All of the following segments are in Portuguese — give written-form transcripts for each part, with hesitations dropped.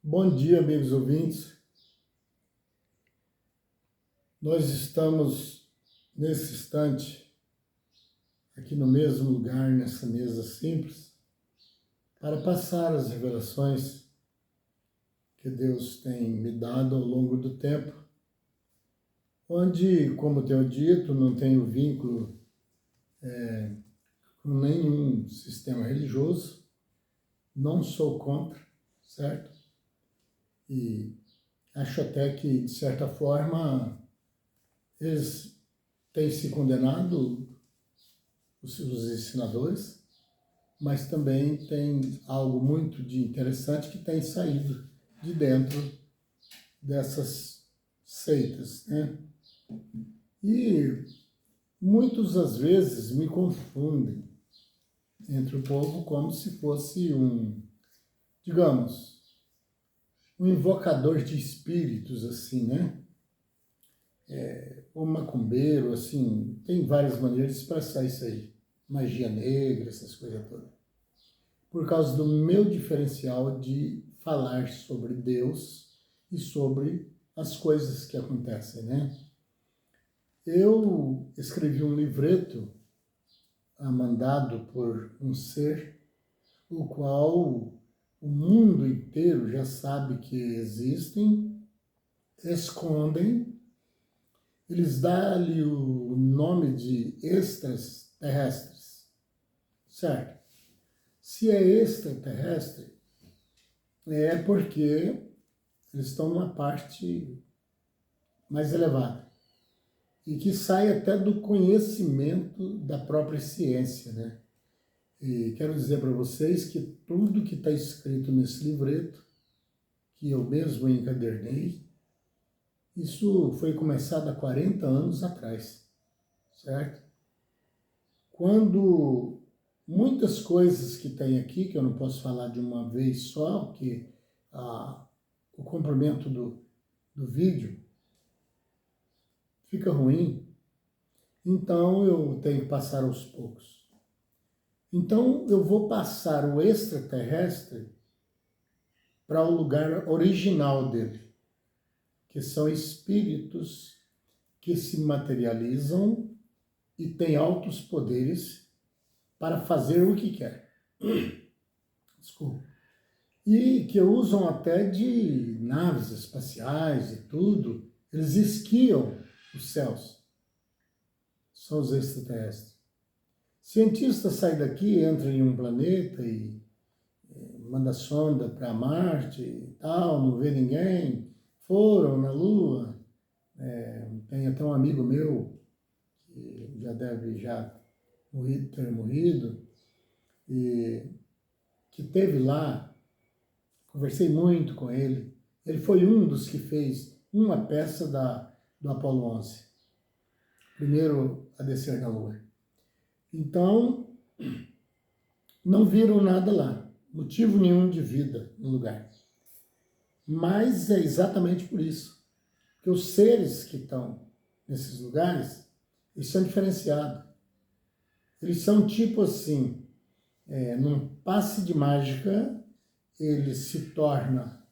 Bom dia, amigos ouvintes. Nós estamos nesse instante, aqui no mesmo lugar, nessa mesa simples, para passar as revelações que Deus tem me dado ao longo do tempo, onde, como tenho dito, não tenho vínculo com nenhum sistema religioso, não sou contra, certo? E acho até que, de certa forma, eles têm se condenado, os ensinadores, mas também tem algo muito de interessante que tem saído de dentro dessas seitas, né? E muitos, às vezes, me confundem entre o povo como se fosse digamos, um invocador de espíritos, assim, né? Ou macumbeiro, assim, tem várias maneiras de expressar isso aí. Magia negra, essas coisas todas. Por causa do meu diferencial de falar sobre Deus e sobre as coisas que acontecem, né? Eu escrevi um livreto mandado por um ser, o qual o mundo inteiro já sabe que existem, escondem. Eles dão-lhe o nome de extraterrestres, certo? Se é extraterrestre, é porque eles estão numa parte mais elevada e que sai até do conhecimento da própria ciência, né? E quero dizer para vocês que tudo que está escrito nesse livreto, que eu mesmo encadernei, isso foi começado há 40 anos atrás, certo? Quando muitas coisas que tem aqui, que eu não posso falar de uma vez só, porque o comprimento do vídeo fica ruim, então eu tenho que passar aos poucos. Então eu vou passar o extraterrestre para o lugar original dele, que são espíritos que se materializam e têm altos poderes para fazer o que quer. Desculpa. E que usam até de naves espaciais e tudo. Eles esquiam os céus. São os extraterrestres. Cientista sai daqui, entra em um planeta e manda sonda para Marte e tal, não vê ninguém. Foram na Lua. Tem até um amigo meu que já deve ter morrido, e que teve lá, conversei muito com ele. Ele foi um dos que fez uma peça do Apollo 11, primeiro a descer na Lua. Então, não viram nada lá, motivo nenhum de vida no lugar. Mas é exatamente por isso que os seres que estão nesses lugares, eles são diferenciados. Eles são tipo assim, num passe de mágica, ele se torna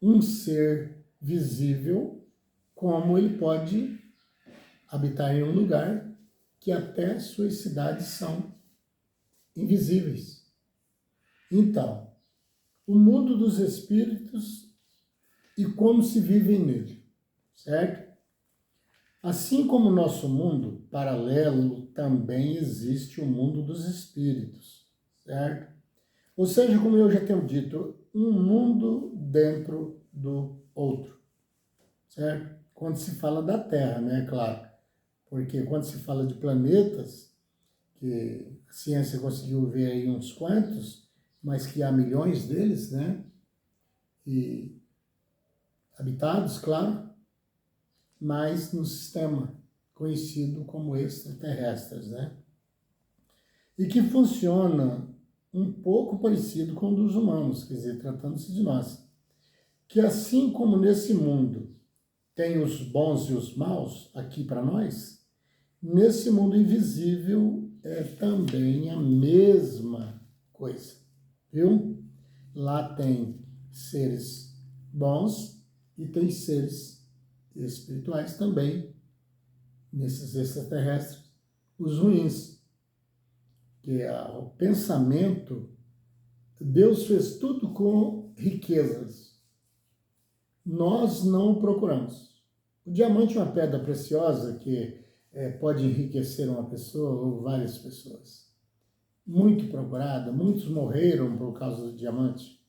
um ser visível, como ele pode habitar em um lugar que até suas cidades são invisíveis. Então, o mundo dos espíritos e como se vivem nele, certo? Assim como o nosso mundo paralelo, também existe o mundo dos espíritos, certo? Ou seja, como eu já tenho dito, um mundo dentro do outro, certo? Quando se fala da Terra, né, claro. Porque quando se fala de planetas, que a ciência conseguiu ver aí uns quantos, mas que há milhões deles, né? E habitados, claro, mas no sistema conhecido como extraterrestres, né? E que funciona um pouco parecido com o dos humanos, quer dizer, tratando-se de nós. Que assim como nesse mundo tem os bons e os maus aqui para nós, nesse mundo invisível é também a mesma coisa, viu? Lá tem seres bons e tem seres espirituais também, nesses extraterrestres, os ruins. Que o pensamento, Deus fez tudo com riquezas. Nós não o procuramos. O diamante é uma pedra preciosa que pode enriquecer uma pessoa ou várias pessoas. Muito procurada, muitos morreram por causa do diamante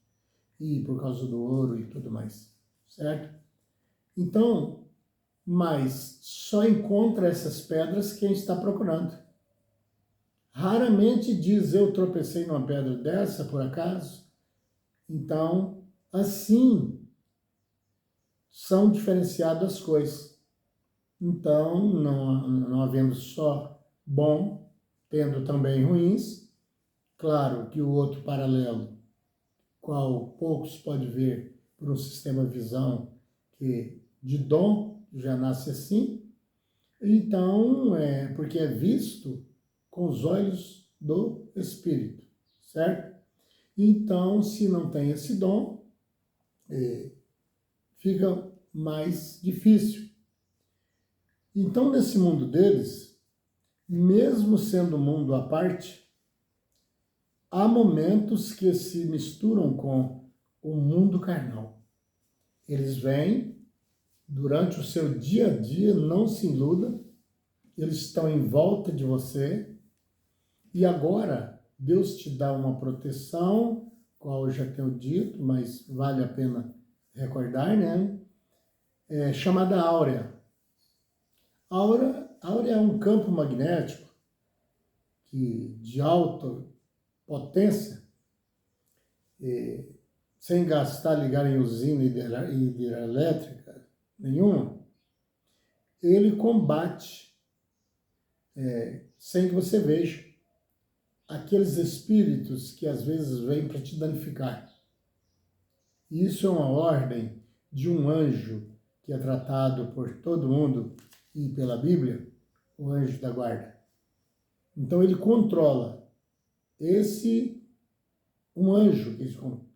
e por causa do ouro e tudo mais, certo? Então, mas só encontra essas pedras quem está procurando. Raramente diz, eu tropecei numa pedra dessa, por acaso. Então, assim, são diferenciadas as coisas. Então, não havendo só bom, tendo também ruins, claro que o outro paralelo, qual poucos podem ver por um sistema de visão que de dom já nasce assim, então, porque é visto com os olhos do Espírito, certo? Então, se não tem esse dom, fica mais difícil. Então, nesse mundo deles, mesmo sendo um mundo à parte, há momentos que se misturam com o mundo carnal. Eles vêm durante o seu dia a dia, não se iluda, eles estão em volta de você, e agora Deus te dá uma proteção, qual eu já tenho dito, mas vale a pena recordar, né? Chamada áurea. Áurea é um campo magnético que, de alta potência, sem gastar ligar em usina hidrelétrica nenhuma, ele combate, sem que você veja, aqueles espíritos que às vezes vêm para te danificar. Isso é uma ordem de um anjo que é tratado por todo mundo e pela Bíblia, o anjo da guarda. Então ele controla um anjo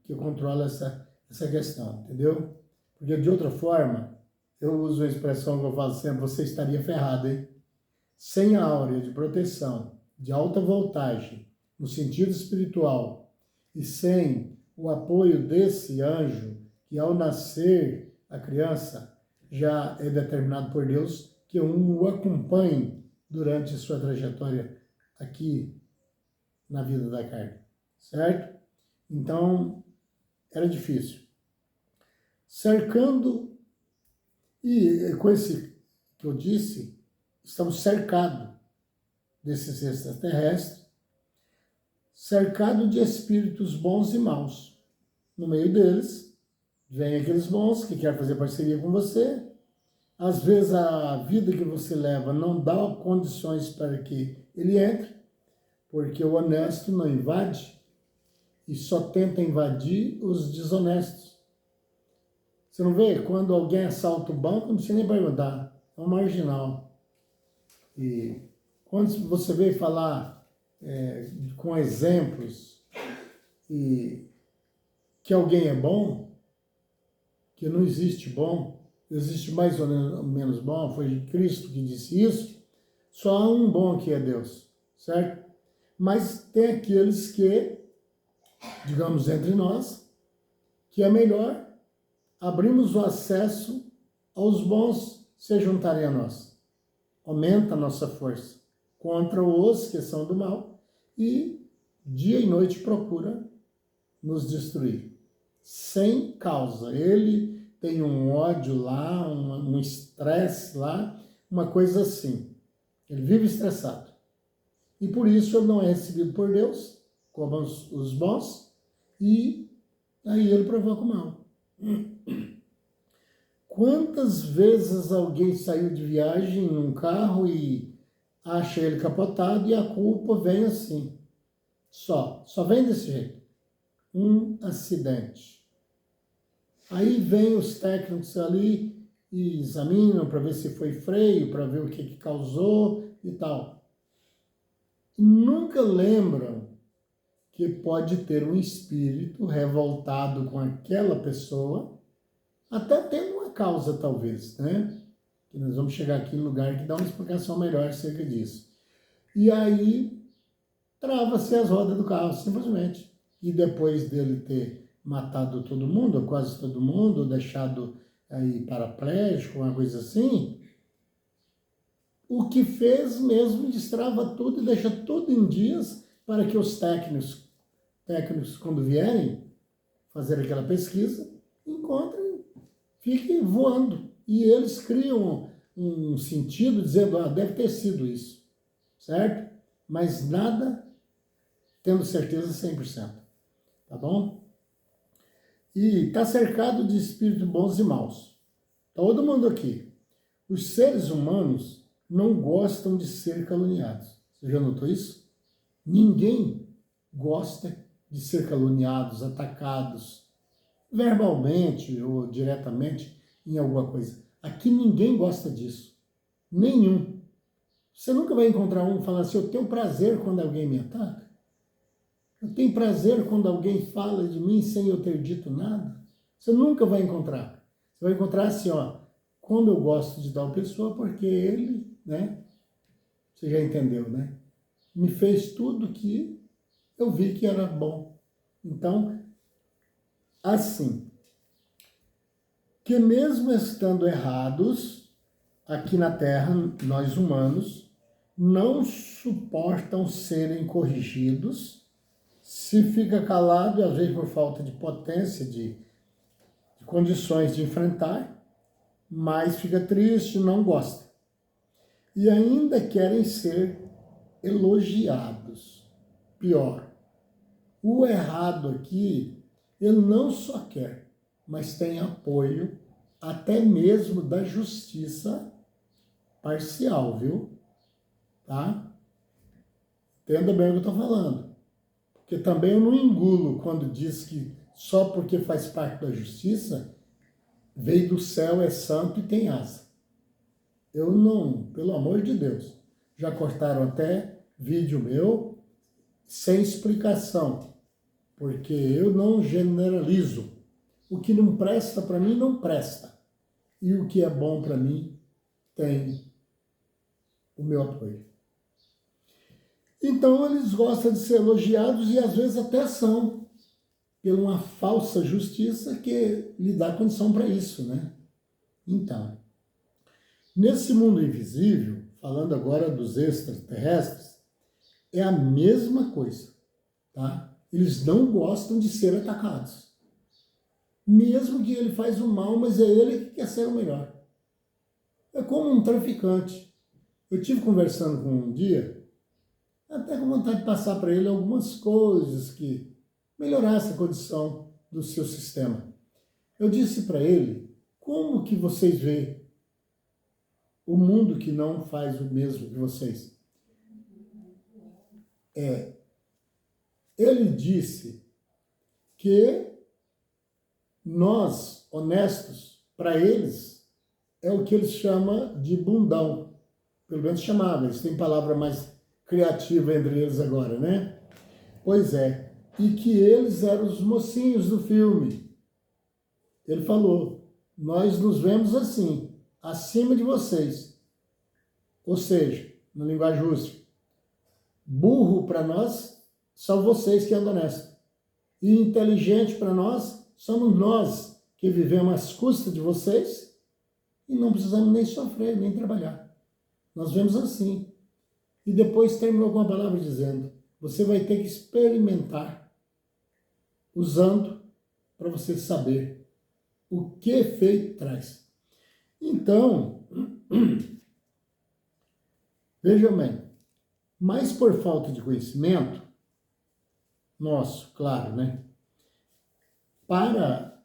que controla essa questão, entendeu? Porque de outra forma, eu uso a expressão que eu falo sempre, você estaria ferrado, hein? Sem a áurea de proteção, de alta voltagem, no sentido espiritual, e sem o apoio desse anjo, que ao nascer a criança já é determinado por Deus que o acompanhe durante a sua trajetória aqui na vida da carne, certo? Então, era difícil. Cercando, e com esse que eu disse, estamos cercados desses extraterrestres, cercado de espíritos bons e maus. No meio deles, vem aqueles bons que querem fazer parceria com você. Às vezes a vida que você leva não dá condições para que ele entre, porque o honesto não invade e só tenta invadir os desonestos. Você não vê? Quando alguém assalta o banco, não precisa nem perguntar, é um marginal. E quando você vê falar com exemplos e que alguém é bom, que não existe bom, existe mais ou menos bom, foi Cristo que disse isso, só há um bom que é Deus, certo? Mas tem aqueles que, digamos entre nós, que é melhor abrirmos o acesso aos bons se juntarem a nós. Aumenta a nossa força contra os que são do mal e dia e noite procura nos destruir. Sem causa. Ele tem um ódio lá, um estresse lá, uma coisa assim. Ele vive estressado. E por isso ele não é recebido por Deus, como os bons, e aí ele provoca o mal. Quantas vezes alguém saiu de viagem num carro e acha ele capotado e a culpa vem assim? Só vem desse jeito. Um acidente. Aí vem os técnicos ali e examinam para ver se foi freio, para ver o que causou e tal. Nunca lembram que pode ter um espírito revoltado com aquela pessoa Até tem uma causa, talvez, né? Que nós vamos chegar aqui em lugar que dá uma explicação melhor acerca disso. E aí, trava-se as rodas do carro, simplesmente. E depois dele ter matado todo mundo, ou quase todo mundo, deixado aí paraplégico, uma coisa assim, o que fez mesmo destrava tudo e deixa tudo em dias para que os técnicos quando vierem fazer aquela pesquisa, encontrem, fiquem voando. E eles criam um sentido dizendo, deve ter sido isso, certo? Mas nada tendo certeza 100%, tá bom? E está cercado de espíritos bons e maus. Todo mundo aqui. Os seres humanos não gostam de ser caluniados. Você já notou isso? Ninguém gosta de ser caluniados, atacados, verbalmente ou diretamente em alguma coisa. Aqui ninguém gosta disso. Nenhum. Você nunca vai encontrar um falando assim, eu tenho prazer quando alguém me ataca. Eu tenho prazer quando alguém fala de mim sem eu ter dito nada. Você nunca vai encontrar. Você vai encontrar assim, como eu gosto de tal pessoa, porque ele, né? Você já entendeu, né? Me fez tudo que eu vi que era bom. Então, assim, que mesmo estando errados, aqui na Terra, nós humanos, não suportam serem corrigidos, se fica calado, às vezes por falta de potência, de condições de enfrentar, mas fica triste, não gosta. E ainda querem ser elogiados. Pior, o errado aqui, ele não só quer, mas tem apoio até mesmo da justiça parcial, viu? Tá? Entenda bem o que eu estou falando. Porque também eu não engulo quando diz que só porque faz parte da justiça, veio do céu, é santo e tem asa. Eu não, pelo amor de Deus. Já cortaram até vídeo meu sem explicação, porque eu não generalizo. O que não presta para mim, não presta. E o que é bom para mim, tem o meu apoio. Então, eles gostam de ser elogiados e às vezes até são, por uma falsa justiça que lhe dá condição para isso, né? Então, nesse mundo invisível, falando agora dos extraterrestres, é a mesma coisa, tá? Eles não gostam de ser atacados. Mesmo que ele faz o mal, mas é ele que quer ser o melhor. É como um traficante. Eu tive conversando com um dia, até com vontade de passar para ele algumas coisas que melhorassem a condição do seu sistema. Eu disse para ele, como que vocês veem o mundo que não faz o mesmo que vocês? Ele disse que nós, honestos, para eles, é o que eles chamam de bundão. Pelo menos chamava, eles têm palavra mais criativa entre eles agora, né? Pois é. E que eles eram os mocinhos do filme. Ele falou, nós nos vemos assim, acima de vocês. Ou seja, na linguagem rústica, burro para nós são vocês que andam honestos. E inteligente para nós somos nós que vivemos às custas de vocês e não precisamos nem sofrer, nem trabalhar. Nós vemos assim. E depois terminou com a palavra dizendo, você vai ter que experimentar usando para você saber o que efeito traz. Então, vejam bem, mas por falta de conhecimento, nosso, claro, né? Para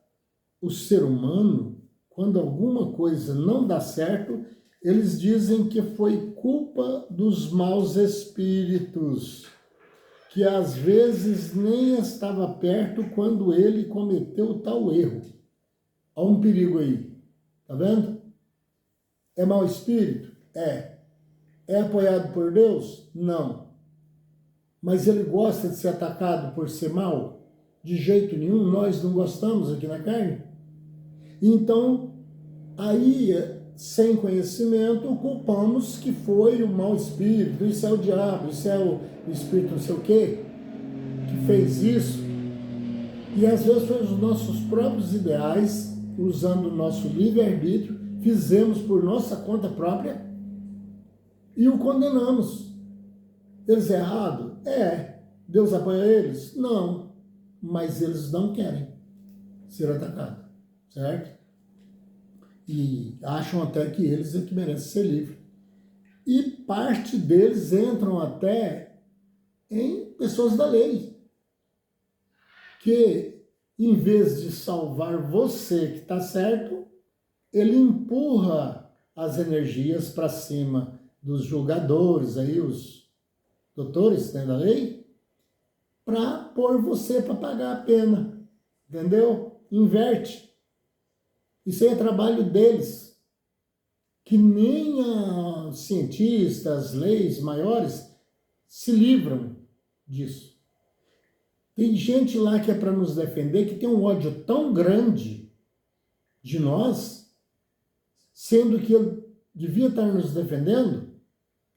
o ser humano, quando alguma coisa não dá certo, eles dizem que foi culpa dos maus espíritos, que às vezes nem estava perto quando ele cometeu tal erro. Há um perigo aí, tá vendo? É mau espírito? É. É apoiado por Deus? Não. Mas ele gosta de ser atacado por ser mau? De jeito nenhum, nós não gostamos aqui na carne. Então, aí, sem conhecimento, culpamos que foi o mau espírito, isso é o diabo, isso é o espírito não sei o quê, que fez isso. E às vezes foi os nossos próprios ideais, usando o nosso livre-arbítrio, fizemos por nossa conta própria e o condenamos. Eles errado? É. Deus apoia eles? Não. Mas eles não querem ser atacados, certo? E acham até que eles é que merecem ser livres. E parte deles entram até em pessoas da lei, que em vez de salvar você que está certo, ele empurra as energias para cima dos julgadores, aí os doutores, né, da lei, para pôr você para pagar a pena, entendeu? Inverte. Isso aí é trabalho deles, que nem os cientistas, leis maiores se livram disso. Tem gente lá que é para nos defender, que tem um ódio tão grande de nós, sendo que ele devia estar nos defendendo,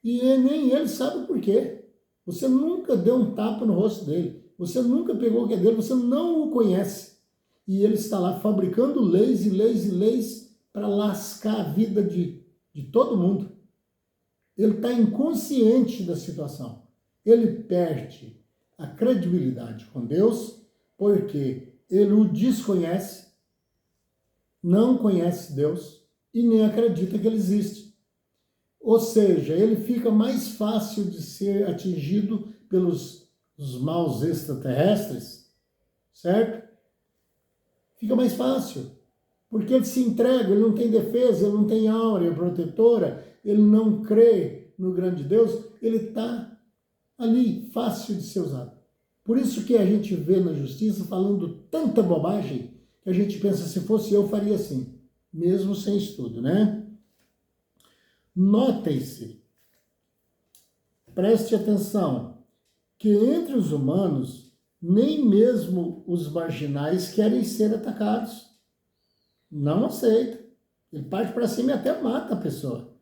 e nem ele sabe por quê. Você nunca deu um tapa no rosto dele, você nunca pegou o que é dele, você não o conhece. E ele está lá fabricando leis e leis e leis para lascar a vida de todo mundo. Ele está inconsciente da situação. Ele perde a credibilidade com Deus porque ele o desconhece, não conhece Deus e nem acredita que ele existe. Ou seja, ele fica mais fácil de ser atingido pelos os maus extraterrestres, certo? Fica mais fácil, porque ele se entrega, ele não tem defesa, ele não tem áurea protetora, ele não crê no grande Deus, ele está ali, fácil de ser usado. Por isso que a gente vê na justiça falando tanta bobagem, que a gente pensa, se fosse eu, faria assim, mesmo sem estudo, né? Notem-se, preste atenção, que entre os humanos, nem mesmo os marginais querem ser atacados. Não aceita. Ele parte para cima e até mata a pessoa.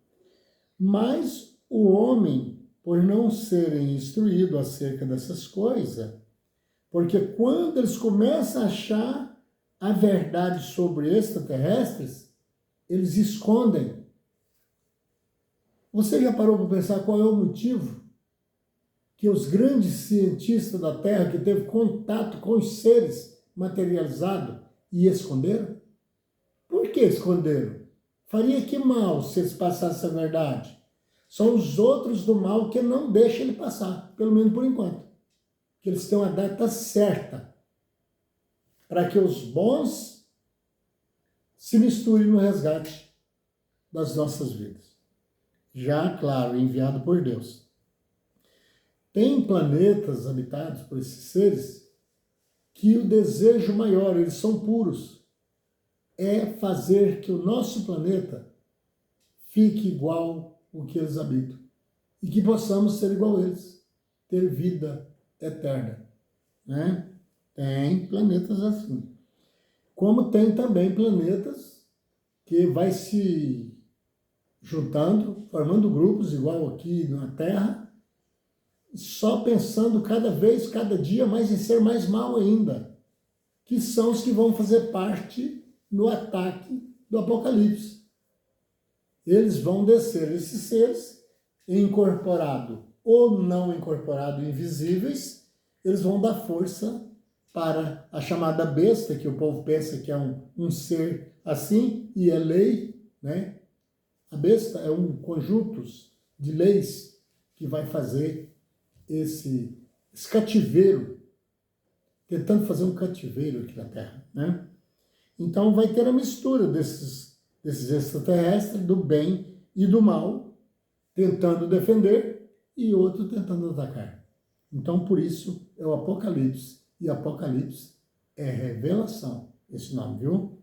Mas o homem, por não serem instruídos acerca dessas coisas, porque quando eles começam a achar a verdade sobre extraterrestres, eles escondem. Você já parou para pensar qual é o motivo que os grandes cientistas da Terra que teve contato com os seres materializados e esconderam? Por que esconderam? Faria que mal se eles passassem a verdade? São os outros do mal que não deixam ele passar, pelo menos por enquanto. Que eles têm uma data certa para que os bons se misturem no resgate das nossas vidas. Já, claro, enviado por Deus. Tem planetas habitados por esses seres que o desejo maior, eles são puros, é fazer que o nosso planeta fique igual ao que eles habitam e que possamos ser igual a eles, ter vida eterna, né? Tem planetas assim. Como tem também planetas que vai se juntando, formando grupos igual aqui na Terra, só pensando cada dia mais em ser mais mal ainda, que são os que vão fazer parte no ataque do Apocalipse. Eles vão descer, esses seres, incorporado ou não incorporado, invisíveis, eles vão dar força para a chamada besta, que o povo pensa que é um ser assim, e é lei, né? A besta é um conjunto de leis que vai fazer esse cativeiro, tentando fazer um cativeiro aqui na Terra, né? Então vai ter a mistura desses extraterrestres, do bem e do mal, tentando defender e outro tentando atacar. Então por isso é o Apocalipse, e Apocalipse é revelação, esse nome, viu?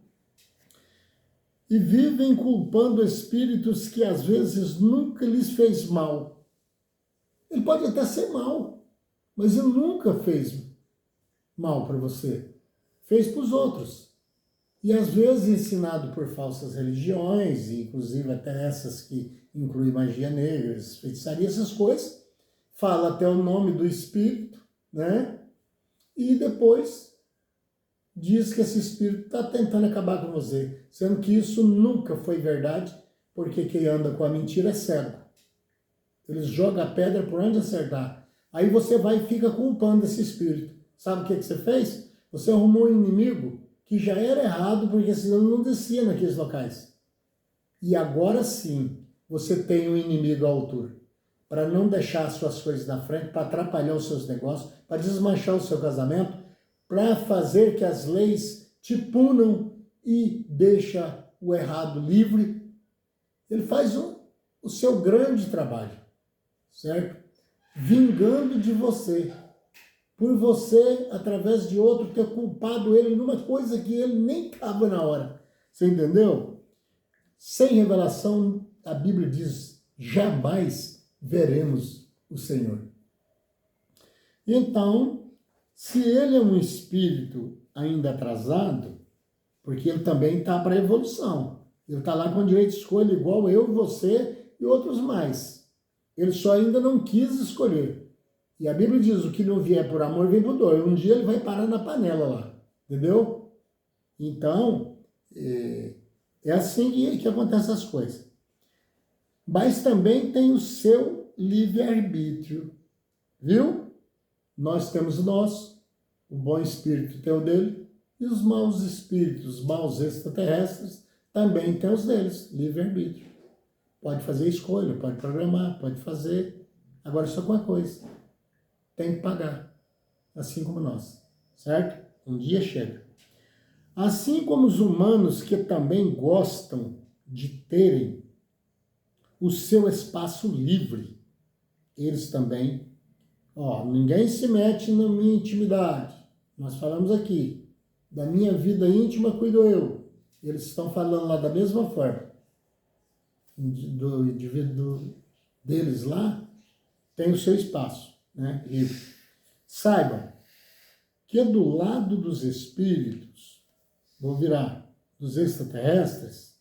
E vivem culpando espíritos que às vezes nunca lhes fez mal. Ele pode até ser mal, mas ele nunca fez mal para você. Fez para os outros. e às vezes ensinado por falsas religiões, inclusive até essas que incluem magia negra, feitiçaria, essas coisas, fala até o nome do espírito, né? E depois diz que esse espírito está tentando acabar com você, sendo que isso nunca foi verdade, porque quem anda com a mentira é cego. Eles jogam a pedra por onde acertar. Aí você vai e fica culpando esse espírito. Sabe o que você fez? Você arrumou um inimigo que já era errado, porque senão não descia naqueles locais. E agora sim, você tem um inimigo à altura, para não deixar as suas coisas na frente, para atrapalhar os seus negócios, para desmanchar o seu casamento, para fazer que as leis te punam e deixa o errado livre. Ele faz o seu grande trabalho, certo? Vingando de você, por você, através de outro, ter culpado ele numa coisa que ele nem estava na hora. Você entendeu? Sem revelação, a Bíblia diz, jamais veremos o Senhor. Então, se ele é um espírito ainda atrasado, porque ele também está para a evolução, ele está lá com direito de escolha, igual eu, você e outros mais. Ele só ainda não quis escolher. E a Bíblia diz, o que não vier por amor, vem por dor. Um dia ele vai parar na panela lá, entendeu? Então, é assim que acontecem as coisas. Mas também tem o seu livre-arbítrio, viu? Nós temos o nosso, o bom espírito tem o dele, e os maus espíritos, os maus extraterrestres, também têm os deles, livre-arbítrio. Pode fazer escolha, pode programar, pode fazer. Agora, só com uma coisa, tem que pagar, assim como nós, certo? Um dia chega. Assim como os humanos que também gostam de terem o seu espaço livre, eles também, ninguém se mete na minha intimidade. Nós falamos aqui, da minha vida íntima cuido eu. Eles estão falando lá da mesma forma. Do indivíduo deles lá, tem o seu espaço, né, livre. Saibam que do lado dos espíritos, vou virar dos extraterrestres,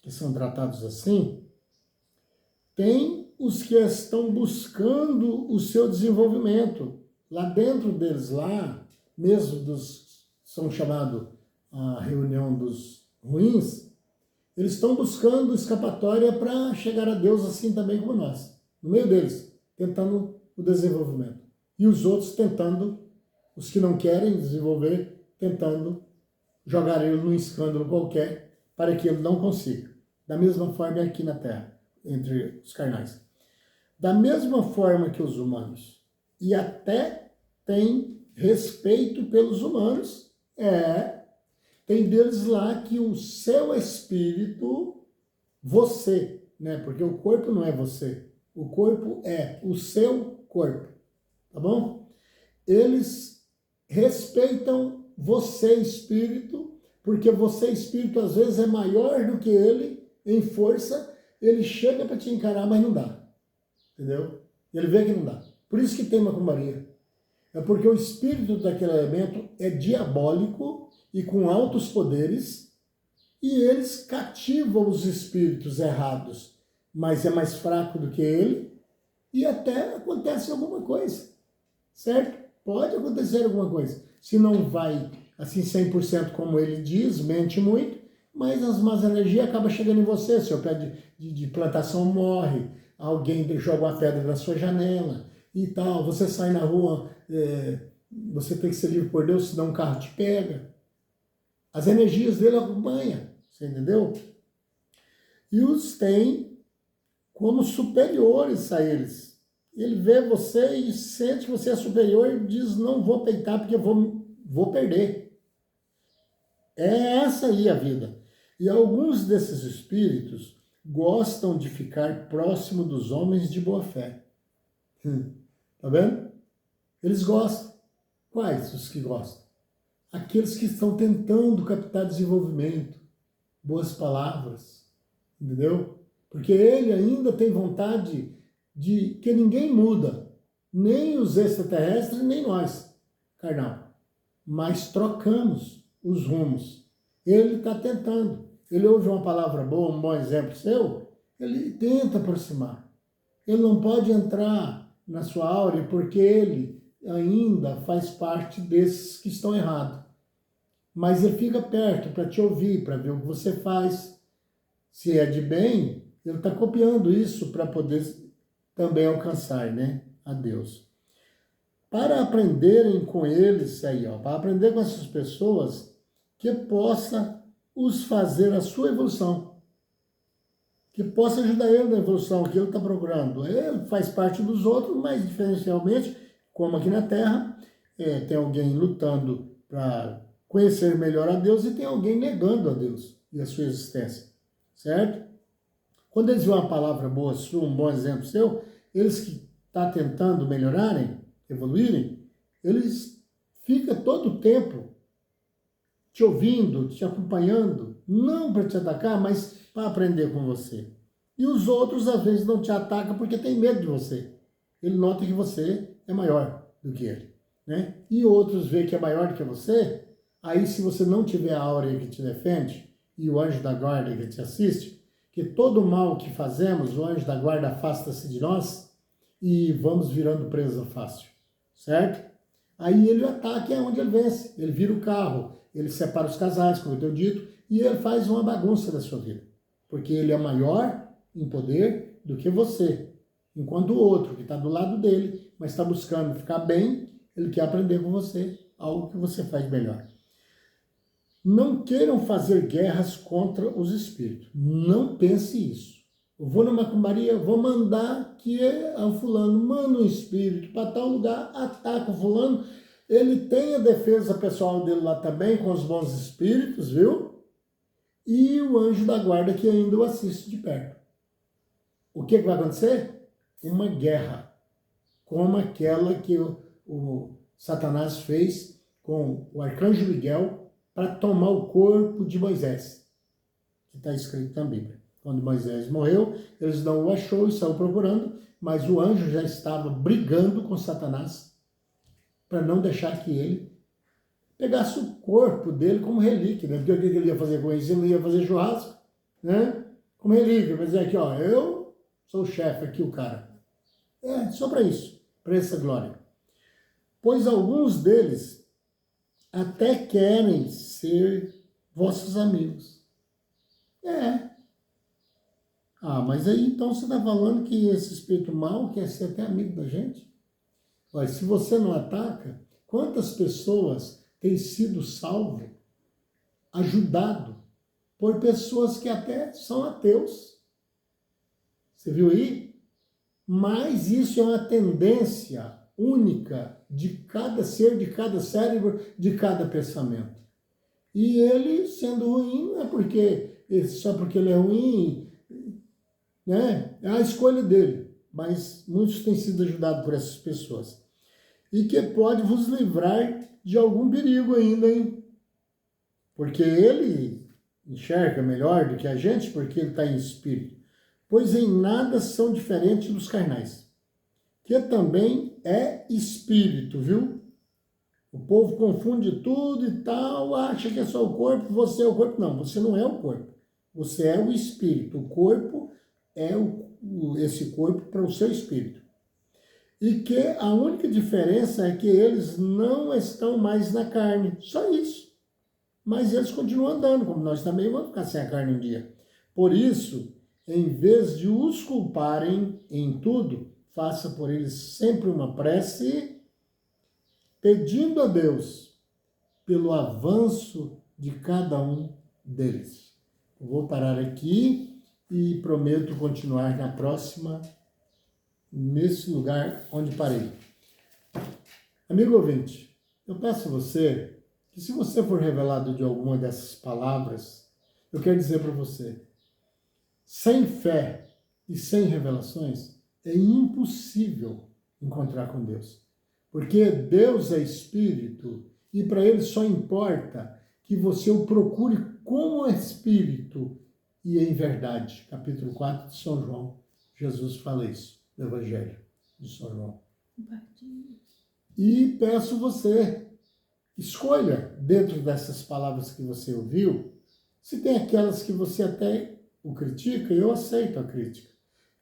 que são tratados assim, tem os que estão buscando o seu desenvolvimento. Lá dentro deles, lá, mesmo são chamados a reunião dos ruins, eles estão buscando escapatória para chegar a Deus assim também como nós. No meio deles, tentando o desenvolvimento. E os outros tentando, os que não querem desenvolver, tentando jogar ele num escândalo qualquer para que ele não consiga. Da mesma forma aqui na Terra, entre os carnais. Da mesma forma que os humanos. E até tem respeito pelos humanos. Tem deles lá que o seu espírito, você, né? Porque o corpo não é você. O corpo é o seu corpo. Tá bom? Eles respeitam você, espírito, porque você, espírito, às vezes é maior do que ele em força. Ele chega para te encarar, mas não dá. Entendeu? Ele vê que não dá. Por isso que tem macumbaria. É porque o espírito daquele elemento é diabólico e com altos poderes, e eles cativam os espíritos errados, mas é mais fraco do que ele, e até acontece alguma coisa, certo? Pode acontecer alguma coisa. Se não vai assim 100% como ele diz, mente muito, mas as más energias acabam chegando em você, seu pé de plantação morre, alguém joga uma pedra na sua janela e tal, você sai na rua, você tem que ser livre por Deus, senão um carro te pega. As energias dele acompanham, você entendeu? E os tem como superiores a eles. Ele vê você e sente que você é superior e diz, não vou peitar porque vou perder. É essa aí a vida. E alguns desses espíritos gostam de ficar próximo dos homens de boa fé. Tá vendo? Eles gostam. Quais os que gostam? Aqueles que estão tentando captar desenvolvimento, boas palavras, entendeu? Porque ele ainda tem vontade de que ninguém muda, nem os extraterrestres, nem nós, carnal. Mas trocamos os rumos. Ele está tentando. Ele ouve uma palavra boa, um bom exemplo seu, ele tenta aproximar. Ele não pode entrar na sua áurea porque ele ainda faz parte desses que estão errados. Mas ele fica perto para te ouvir, para ver o que você faz. Se é de bem, ele está copiando isso para poder também alcançar, né, a Deus. Para aprenderem com eles aí, ó, para aprender com essas pessoas, que possa os fazer a sua evolução, que possa ajudar ele na evolução que ele está procurando. Ele faz parte dos outros, mas diferencialmente, como aqui na Terra, tem alguém lutando para conhecer melhor a Deus e tem alguém negando a Deus e a sua existência, certo? Quando eles veem uma palavra boa sua, um bom exemplo seu, eles que estão tentando melhorarem, evoluírem, eles ficam todo o tempo te ouvindo, te acompanhando, não para te atacar, mas para aprender com você. E os outros, às vezes, não te atacam porque tem medo de você. Ele nota que você é maior do que ele, né? E outros veem que é maior do que você, aí se você não tiver a áurea que te defende, e o anjo da guarda que te assiste, que todo o mal que fazemos, o anjo da guarda afasta-se de nós, e vamos virando presa fácil, certo? Aí ele ataca é onde ele vence, ele vira o carro, ele separa os casais, como eu tenho dito, e ele faz uma bagunça da sua vida. Porque ele é maior em poder do que você. Enquanto o outro, que está do lado dele, mas está buscando ficar bem, ele quer aprender com você algo que você faz melhor. Não queiram fazer guerras contra os espíritos. Não pense isso. Eu vou na macumbaria, vou mandar que o fulano manda um espírito para tal lugar, ataca o fulano. Ele tem a defesa pessoal dele lá também, com os bons espíritos, viu? E o anjo da guarda que ainda o assiste de perto. O que vai acontecer? Uma guerra, como aquela que o Satanás fez com o arcanjo Miguel para tomar o corpo de Moisés, que está escrito na Bíblia. Quando Moisés morreu, eles não o achou e saiu procurando, mas o anjo já estava brigando com Satanás para não deixar que ele pegasse o corpo dele como relíquia, né? Porque o que ele ia fazer com isso? Ele ia fazer churrasco, né? Como relíquia, vai dizer aqui, ó, eu sou o chefe aqui, o cara. Só para isso, para essa glória. Pois alguns deles até querem ser vossos amigos. Mas aí então você está falando que esse espírito mau quer ser até amigo da gente? Olha, se você não ataca, quantas pessoas têm sido salvo, ajudado por pessoas que até são ateus? Você viu aí? Mas isso é uma tendência única de cada ser, de cada cérebro, de cada pensamento. E ele, sendo ruim, não é só porque ele é ruim, né? É a escolha dele. Mas muitos têm sido ajudados por essas pessoas. E que pode vos livrar de algum perigo ainda, hein? Porque ele enxerga melhor do que a gente, porque ele está em espírito. Pois em nada são diferentes dos carnais, que também é espírito, viu? O povo confunde tudo e tal, acha que é só o corpo, você é o corpo. Não, você não é o corpo. Você é o espírito. O corpo é esse corpo para o seu espírito. E que a única diferença é que eles não estão mais na carne. Só isso. Mas eles continuam andando, como nós também vamos ficar sem a carne um dia. Por isso, em vez de os culparem em tudo, faça por eles sempre uma prece, pedindo a Deus pelo avanço de cada um deles. Eu vou parar aqui e prometo continuar na próxima, nesse lugar onde parei. Amigo ouvinte, eu peço a você que, se você for revelado de alguma dessas palavras, eu quero dizer para você, sem fé e sem revelações, é impossível encontrar com Deus. Porque Deus é espírito e para ele só importa que você o procure como espírito e em verdade. Capítulo 4 de São João, Jesus fala isso, no Evangelho de São João. E peço você escolha dentro dessas palavras que você ouviu, se tem aquelas que você até o critica, eu aceito a crítica.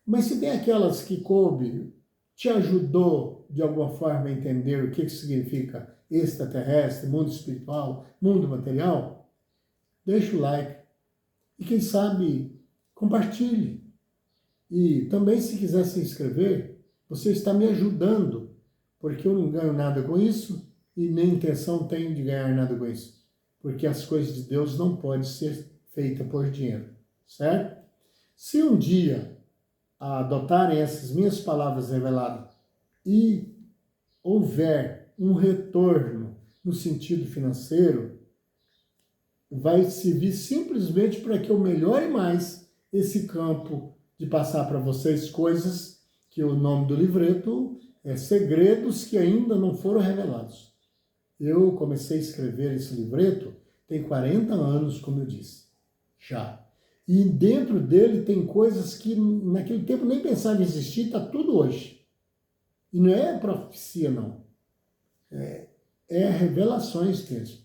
Mas se tem aquelas que coube, te ajudou de alguma forma a entender o que significa extraterrestre, mundo espiritual, mundo material, deixa o like. E quem sabe, compartilhe. E também, se quiser se inscrever, você está me ajudando, porque eu não ganho nada com isso e nem intenção tenho de ganhar nada com isso. Porque as coisas de Deus não podem ser feitas por dinheiro, certo? Se um dia adotarem essas minhas palavras reveladas e houver um retorno no sentido financeiro, vai servir simplesmente para que eu melhore mais esse campo de passar para vocês coisas que o nome do livreto é Segredos que ainda não foram revelados. Eu comecei a escrever esse livreto tem 40 anos, como eu disse, já. E dentro dele tem coisas que naquele tempo nem pensava em existir, está tudo hoje. E não é profecia, não. É revelações mesmo.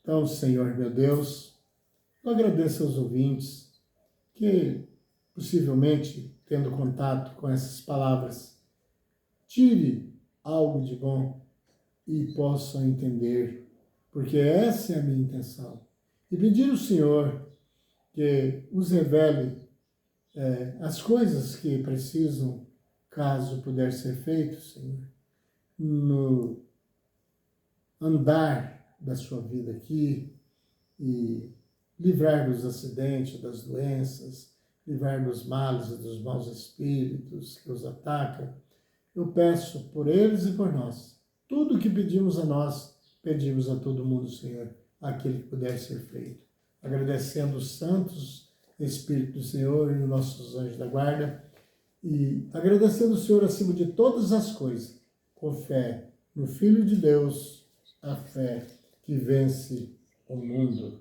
Então, Senhor, meu Deus, eu agradeço aos ouvintes que, possivelmente, tendo contato com essas palavras, tire algo de bom e possam entender, porque essa é a minha intenção. E pedir ao Senhor que os revele as coisas que precisam, caso puder ser feito, Senhor, no andar da sua vida aqui e livrar dos acidentes, das doenças, livrar dos males e dos maus espíritos que os atacam. Eu peço por eles e por nós. Tudo que pedimos a nós, pedimos a todo mundo, Senhor, aquele que puder ser feito. Agradecendo os santos Espíritos do Senhor e os nossos anjos da guarda e agradecendo o Senhor acima de todas as coisas, com fé no Filho de Deus, a fé que vence o mundo.